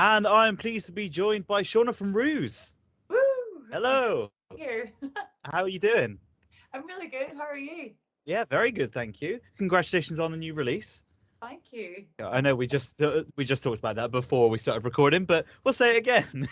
And I'm pleased to be joined by Shauna from Rews. Woo! Hello. I'm here. How are you doing? I'm really good. How are you? Yeah, very good, thank you. Congratulations on the new release. Thank you. I know we just talked about that before we started recording, but we'll say it again.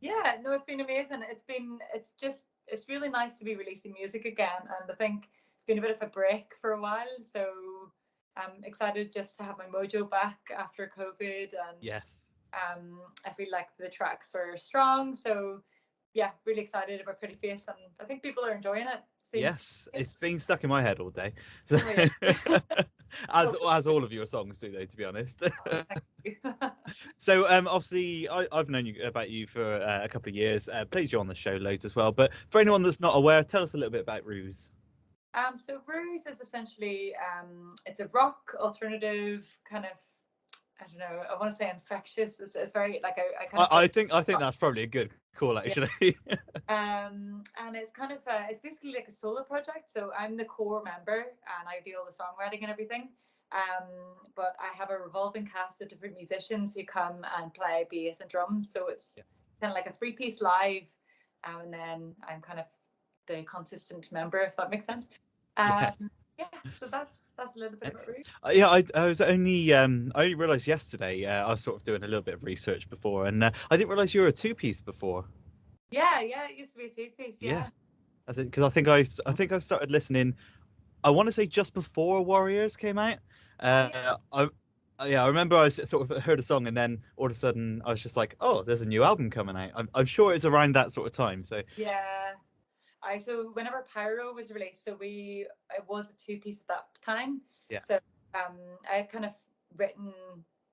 Yeah, no, it's been amazing. It's really nice to be releasing music again, and I think it's been a bit of a break for a while. So I'm excited just to have my mojo back after COVID, and Yes. I feel like the tracks are strong. So yeah, really excited about Pretty Face, and I think people are enjoying it. Seems Yes, it's been stuck in my head all day. oh yeah. As all of your songs do, though, to be honest. Oh, thank you. So obviously I've known about you for a couple of years, played you on the show loads as well. But for anyone that's not aware, tell us a little bit about Rews. So Rews is essentially it's a rock alternative kind of, I don't know, I want to say infectious. It's very like I kind of I think that's probably a good call, yeah. actually. And it's kind of it's basically like a solo project. So I'm the core member and I do all the songwriting and everything. Um, but I have a revolving cast of different musicians who come and play bass and drums. So it's Yeah. kind of like a three-piece live, and then I'm kind of the consistent member, if that makes sense. Yeah. Yeah, so that's a little bit about Ruth. Yeah, I was only I only realised yesterday. I was sort of doing a little bit of research before, and I didn't realise you were a two-piece before. Yeah, it used to be a two-piece. Yeah, Yeah, that's it. Because I think I started listening. I want to say just before Warriors came out. oh yeah, I yeah, I remember I sort of heard a song, and then all of a sudden I was just like, oh, there's a new album coming out. I'm sure it's around that sort of time. So yeah. So whenever Pyro was released, it was a two-piece at that time. yeah, So I had kind of written,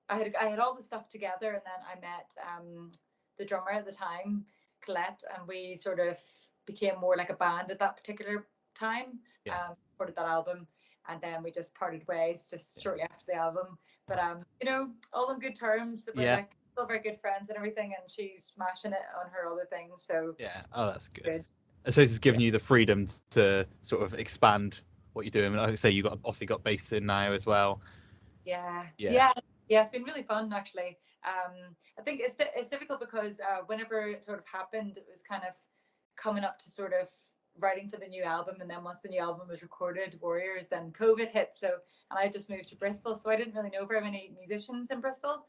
I had all the stuff together, and then I met the drummer at the time, Colette, and we sort of became more like a band at that particular time. yeah, Recorded that album, and then we just parted ways just yeah, shortly after the album. But all on good terms. We're yeah, like still very good friends and everything, and she's smashing it on her other things. So yeah. Oh, that's good. good. I suppose it's Yeah. giving you the freedom to sort of expand what you're doing. Like I say, you got obviously got bass in now as well. Yeah, Yeah, yeah, yeah. It's been really fun actually. I think it's difficult because whenever it sort of happened, it was kind of coming up to sort of writing for the new album, and then once the new album was recorded, Warriors, then COVID hit. So, and I just moved to Bristol, so I didn't really know very many musicians in Bristol.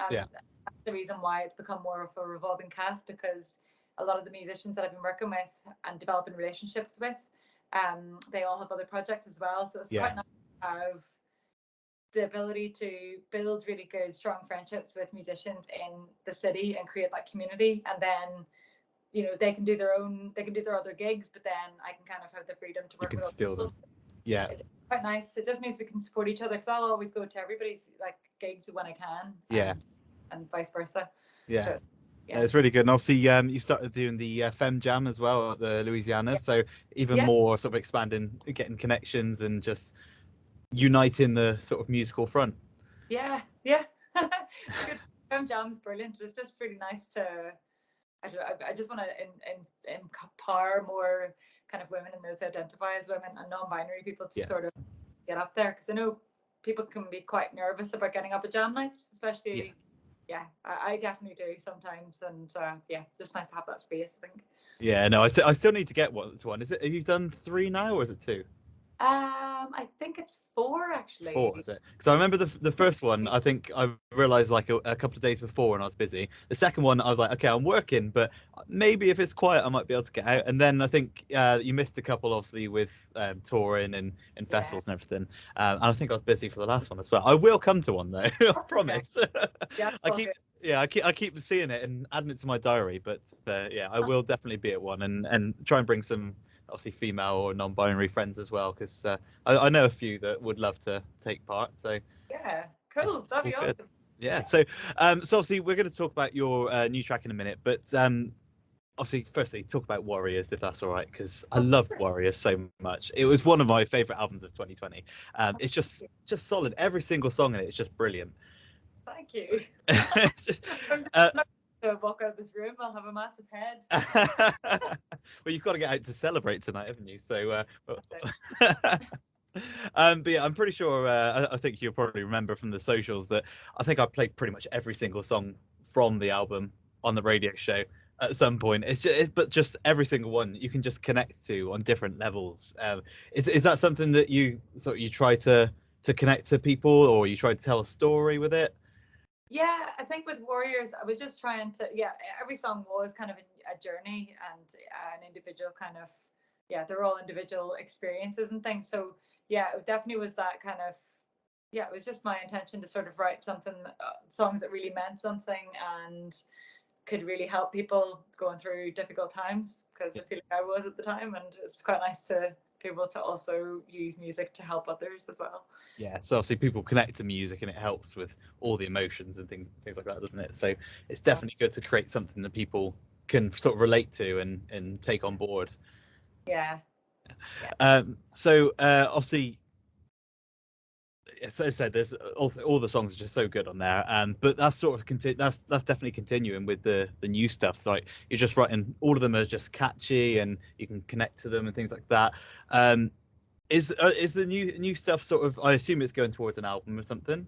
yeah, That's the reason why it's become more of a revolving cast, because a lot of the musicians that I've been working with and developing relationships with, they all have other projects as well. So it's yeah. quite nice to have the ability to build really good, strong friendships with musicians in the city and create that community. And then, they can do their other gigs, but then I can kind of have the freedom to You work can with other steal them. people. Yeah, It's quite nice. It just means we can support each other, because I'll always go to everybody's like gigs when I can, yeah, and vice versa. yeah. So yeah, It's really good. And obviously, you started doing the Fem Jam as well at the Louisiana, yeah, so even yeah, more sort of expanding, getting connections, and just uniting the sort of musical front. yeah, yeah. It's good. Film Jam's brilliant. It's just really nice to. I don't know, I just want to empower more kind of women and those who identify as women and non-binary people to Yeah, sort of get up there, because I know people can be quite nervous about getting up at jam nights, yeah, especially. Yeah, I definitely do sometimes, and yeah, just nice to have that space, I think. yeah. No, I still need to get one. Is it? Have you done three now, or is it two? I think it's four Four, actually. is it? Because I remember the first one. I think I realized like a couple of days before when I was busy. The second one, I was like, okay, I'm working, but maybe if it's quiet, I might be able to get out. And then I think you missed a couple, obviously, with touring and Yeah, festivals and everything. And I think I was busy for the last one as well. I will come to one though, I that's okay. promise. Yeah, I all keep good. yeah, I keep seeing it and adding it to my diary, but yeah, I will definitely be at one and try and bring some obviously female or non-binary friends as well, because I know a few that would love to take part. So Yeah, it's cool. That'd all be good. awesome. Yeah. Yeah, So obviously we're going to talk about your new track in a minute, but obviously firstly talk about Warriors if that's all right, because I of loved course. Warriors so much. It was one of my favorite albums of 2020. It's just solid. Every single song in it is just brilliant. Thank you. It's just, I'm uh, not going to walk out of this room. I'll have a massive head. well, you've got to get out to celebrate tonight, haven't you? So, but yeah, I'm pretty sure. I think you'll probably remember from the socials that I think I played pretty much every single song from the album on the radio show at some point. But just every single one you can just connect to on different levels. Is that something that you try to connect to people, or you try to tell a story with it? Yeah, I think with Warriors, I was just trying to, yeah, every song was kind of a journey and an individual kind of, yeah, they're all individual experiences and things. So yeah, it definitely was that kind of, yeah, it was just my intention to sort of write something, songs that really meant something and could really help people going through difficult times, because I feel like I was at the time, and it's quite nice to be able to also use music to help others as well. Yeah, so obviously people connect to music and it helps with all the emotions and things like that, doesn't it? So it's definitely good to create something that people can sort of relate to and take on board. Yeah. So obviously, as I said, there's all the songs are just so good on there. But that's sort of that's definitely continuing with the new stuff. Like you're just writing, all of them are just catchy and you can connect to them and things like that. Is the new stuff sort of? I assume it's going towards an album or something.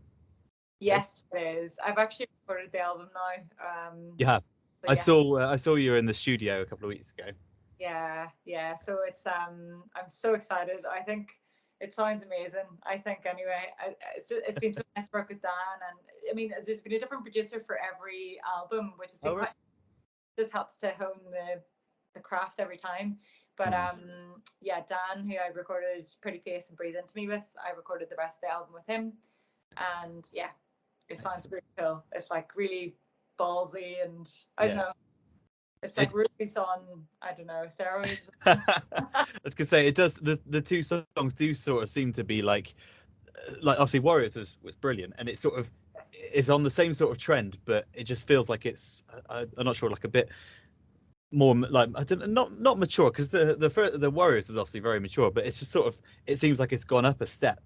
Yes, it is. I've actually recorded the album now. You have. So I yeah. saw you in the studio a couple of weeks ago. Yeah. So it's I'm so excited. I think it sounds amazing. I think anyway. It's been so nice to work with Dan, and I mean, there's been a different producer for every album, which has been quite. Just helps to hone the craft every time. But yeah, Dan, who I recorded Pretty Face and Breathe Into Me with, I recorded the rest of the album with him, and yeah, it sounds really cool. It's like really ballsy, and I don't know. It's like Rews on, I don't know, steroids. I was gonna say, it does. The two songs do sort of seem to be like obviously Warriors was brilliant, and it sort of is on the same sort of trend, but it just feels like it's I'm not sure, like a bit more like, I don't not mature, because the Warriors is obviously very mature, but it's just sort of, it seems like it's gone up a step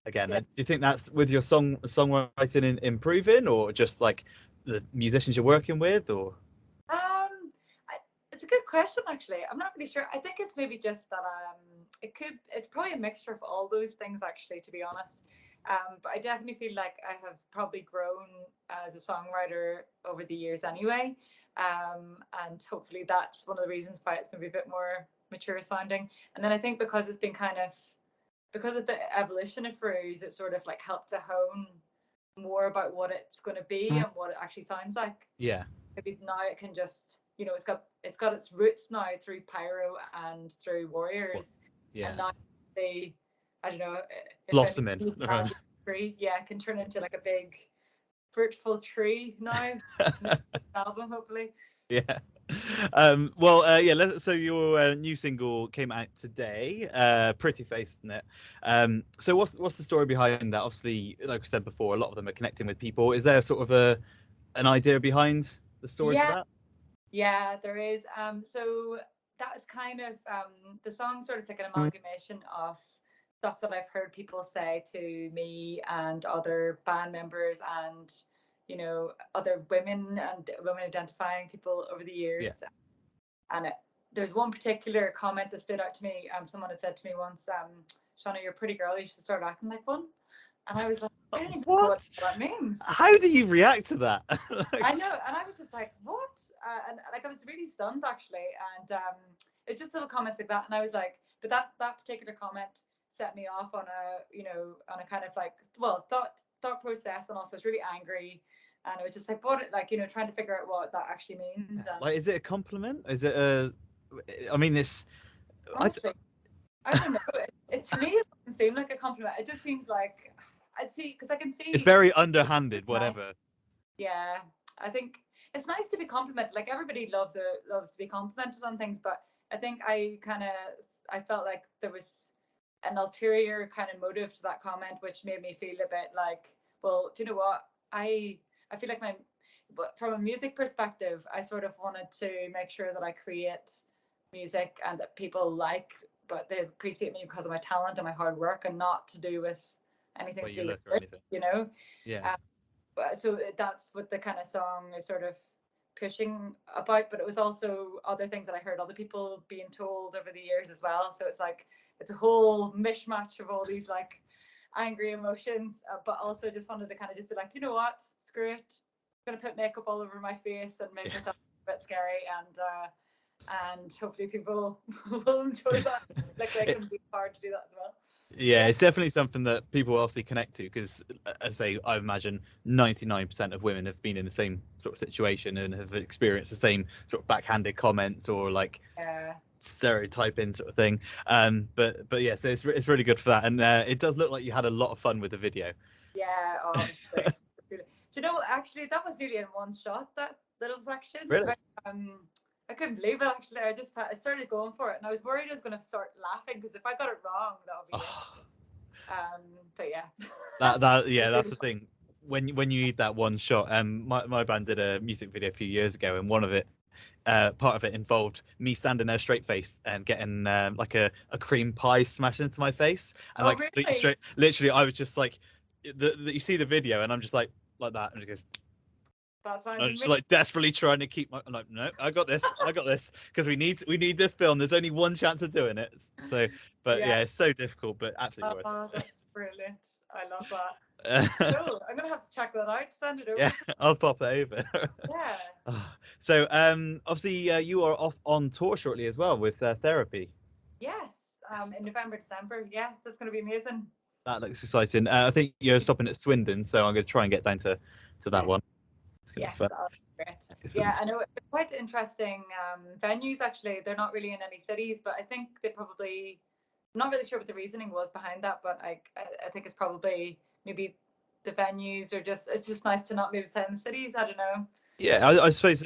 again. Yeah. Do you think that's with your songwriting improving, or just like the musicians you're working with, or? It's a good question, actually. I'm not really sure. I think it's maybe just that it's probably a mixture of all those things, actually, to be honest. But I definitely feel like I have probably grown as a songwriter over the years anyway. And hopefully that's one of the reasons why it's maybe a bit more mature sounding. And then I think because it's been because of the evolution of Rews, it sort of like helped to hone more about what it's going to be and what it actually sounds like. Yeah. Maybe now it can just, it's got its roots now through Pyro and through Warriors. Yeah. And now they, I don't know, Blossom in. Tree, yeah, can turn into like a big fruitful tree now. Album, hopefully. Yeah. So your new single came out today, Pretty Face, isn't it? So what's the story behind that? Obviously, like I said before, a lot of them are connecting with people. Is there sort of an idea behind the story for that? Yeah, there is. So that's kind of the song's sort of like an amalgamation of stuff that I've heard people say to me and other band members and other women and women identifying people over the years. Yeah. And there's one particular comment that stood out to me. Someone had said to me once, Shauna, you're a pretty girl, you should start acting like one. And I was like, I don't even know what that means. How do you react to that? I know, and I was just like, what? And like I was really stunned, actually. And it's just little comments like that. And I was like, but that particular comment set me off on a kind of like, well, thought process, and also I was really angry. And I was just like, what, like, trying to figure out what that actually means. And like, is it a compliment? Is it I mean, this. Honestly, I don't know. To me, it doesn't seem like a compliment. It just seems like, because I can see. It's very underhanded, whatever. Nice. Yeah, I think it's nice to be complimented. Like everybody loves to be complimented on things, but I think I felt like there was an ulterior kind of motive to that comment, which made me feel a bit like, well, do you know what? I feel like but from a music perspective, I sort of wanted to make sure that I create music and that people like, but they appreciate me because of my talent and my hard work, and not to do with anything to do with it, Yeah. But so that's what the kind of song is sort of pushing about. But it was also other things that I heard other people being told over the years as well. So it's like it's a whole mishmash of all these like angry emotions, but also just wanted to kind of just be like, you know what, screw it, gonna put makeup all over my face and make myself a bit scary, and hopefully people will enjoy that. Like they can be hard to do that as well. Yeah, it's definitely something that people obviously connect to because, as I imagine 99% of women have been in the same sort of situation and have experienced the same sort of backhanded comments or like stereotyping sort of thing. But yeah, so it's really good for that, and it does look like you had a lot of fun with the video. Yeah, oh, it was great. Do you know, actually, that was nearly in one shot, that little section. Really? I couldn't believe it, actually. I started going for it, and I was worried I was going to start laughing, because if I got it wrong, that would be it. But yeah. Yeah, that's the thing. When you need that one shot, my band did a music video a few years ago, and part of it involved me standing there straight faced and getting like a cream pie smashed into my face, and like really? literally I was just like, you see the video, and I'm just like that, and it goes. That sounds I'm just like desperately trying to keep I'm like, no, I got this, because we need this film. There's only one chance of doing it. So, but yeah, it's so difficult, but absolutely worth it. That's brilliant. I love that. Cool. I'm gonna have to check that out. Send it over. Yeah, I'll pop it over. Yeah. So, obviously, you are off on tour shortly as well with Therapy. Yes. In November, December. Yeah, that's gonna be amazing. That looks exciting. I think you're stopping at Swindon, so I'm going to try and get down to that one. Yes, that'll be great. Yeah, I know it's quite interesting venues, actually. They're not really in any cities, but I think they probably, I'm not really sure what the reasoning was behind that, but I think it's probably maybe the venues are it's just nice to not move to the cities. I don't know. Yeah, I suppose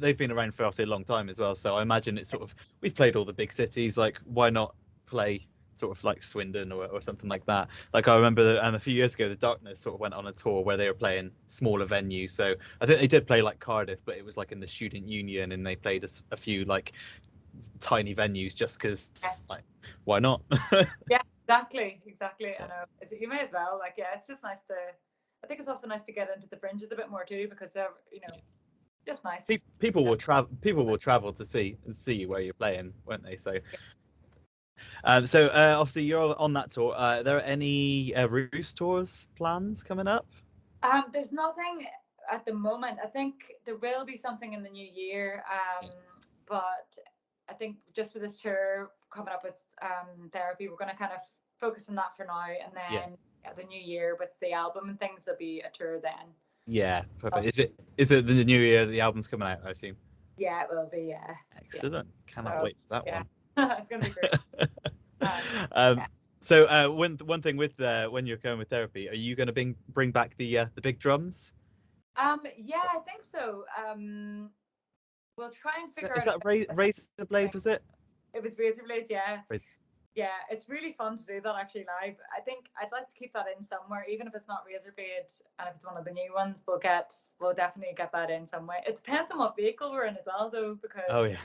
they've been around for obviously a long time as well, so I imagine it's sort of, we've played all the big cities, like why not play sort of like Swindon or something like that. Like I remember a few years ago, the Darkness sort of went on a tour where they were playing smaller venues. So I think they did play like Cardiff, but it was like in the student union, and they played a few like tiny venues just because like why not? Yeah, exactly. I know. You may as well. Like, yeah, it's just nice to. I think it's also nice to get into the fringes a bit more too, because they're just nice. People will travel to see you where you're playing, won't they? So. So obviously you're on that tour. Are there any Rews tours plans coming up? There's nothing at the moment. I think there will be something in the new year. But I think just with this tour coming up with Therapy, we're going to kind of focus on that for now, and then the new year with the album and things, there'll be a tour then. Yeah, perfect. Is it the new year the album's coming out, I assume? Yeah, it will be. Yeah. Excellent. Cannot wait for that one. It's going to be great. So one thing with when you're going with Therapy, are you going to bring back the big drums? Yeah, I think so. We'll try and figure out. Is that Razor Blade? Was it? It was Razor Blade. Yeah. Yeah, it's really fun to do that actually live. I think I'd like to keep that in somewhere, even if it's not Razor Blade, and if it's one of the new ones, we'll definitely get that in some way. It depends on what vehicle we're in as well, though, because I'm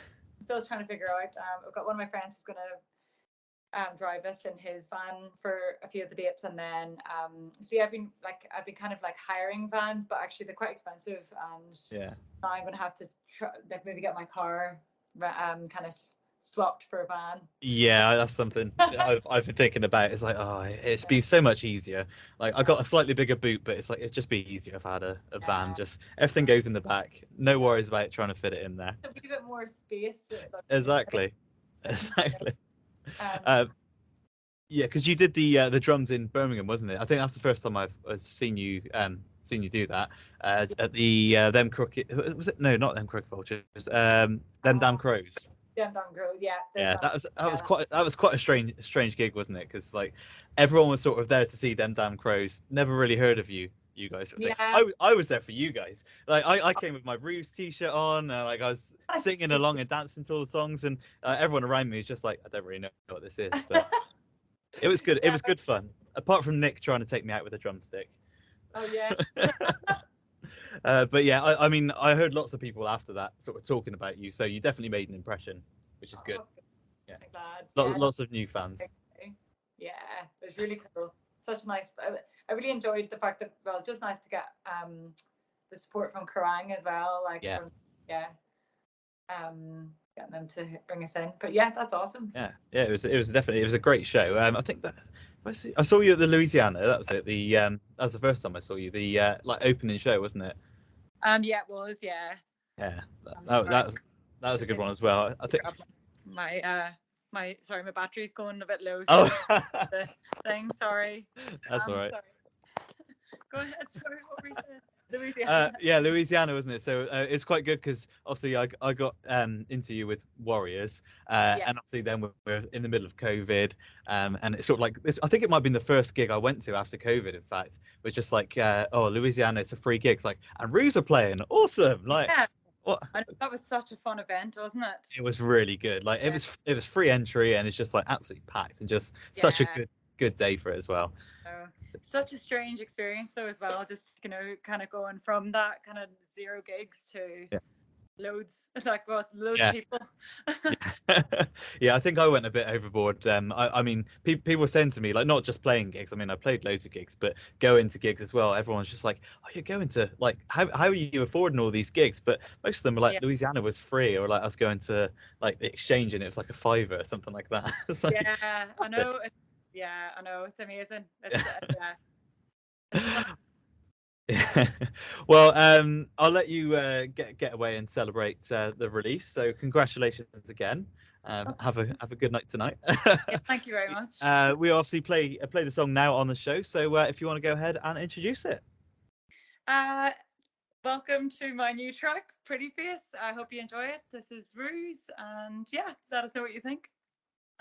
still trying to figure out. I've got one of my friends who's gonna drive us in his van for a few of the dates, and then I've been kind of like hiring vans, but actually they're quite expensive, and now I'm gonna have to maybe get my car kind of swapped for a van. Yeah, that's something I've been thinking about. It's like, it's been so much easier. Like I got a slightly bigger boot, but it's like it'd just be easier if I had a van. Just everything goes in the back, no worries about trying to fit it in there. A wee bit more space. Exactly. Yeah, because you did the drums in Birmingham, wasn't it? I think that's the first time I've seen you do that at the them crooked. Was it? No, not them crooked vultures. Them damn crows. Damn crows. Yeah. Yeah, that was quite a strange gig, wasn't it? Because like everyone was sort of there to see them damn crows. Never really heard of you guys. Yeah. I was there for you guys. Like I came with my Rews t-shirt on, like I was singing along and dancing to all the songs, and everyone around me was just like, I don't really know what this is, but it was good. It was good fun. Apart from Nick trying to take me out with a drumstick. Oh yeah. But yeah, I mean, I heard lots of people after that sort of talking about you, so you definitely made an impression, which is good. Yeah. Lots of new fans. Yeah, it was really cool. Such a nice. I really enjoyed the fact that it's just nice to get the support from Kerrang as well. Like getting them to bring us in. But yeah, that's awesome. Yeah, it was definitely a great show. I think that I saw you at the Louisiana. That was it. That was the first time I saw you. The like opening show, wasn't it? Yeah, it was. Yeah. Yeah, Sorry. that was a good one as well. I think. My battery's going a bit low. So Oh, the thing. Sorry. that's all right. Sorry. Go ahead. Sorry, what were you saying? Louisiana. Yeah, Louisiana, wasn't it? So it's quite good because obviously I got into you with Warriors, Yeah. and obviously then we're in the middle of COVID, and it's sort of like this. I think it might have been the first gig I went to after COVID. In fact, was just like, oh, Louisiana, it's a free gig. It's like, and Rews are playing, awesome! Like, Yeah. what? I know, that was such a fun event, wasn't it? It was really good. Like Yeah. it was free entry, and it's just like absolutely packed, and just such a good day for it as well. Such a strange experience though as well, just kind of going from that kind of 0 gigs to loads of people. Yeah, I think I went a bit overboard. I mean, people were saying to me, like, not just playing gigs. I mean, I played loads of gigs, but going to gigs as well. Everyone's just like, oh, you're going to, like, how are you affording all these gigs? But most of them were like, Louisiana was free, or like I was going to like the Exchange and it was like a $5 or something like that. Like, yeah, I know. I know. It's amazing. It's, yeah. Well, I'll let you get away and celebrate the release. So congratulations again. Have a good night tonight. Thank you very much. We obviously play the song now on the show. So if you want to go ahead and introduce it. Welcome to my new track, Pretty Face. I hope you enjoy it. This is Rews, and let us know what you think.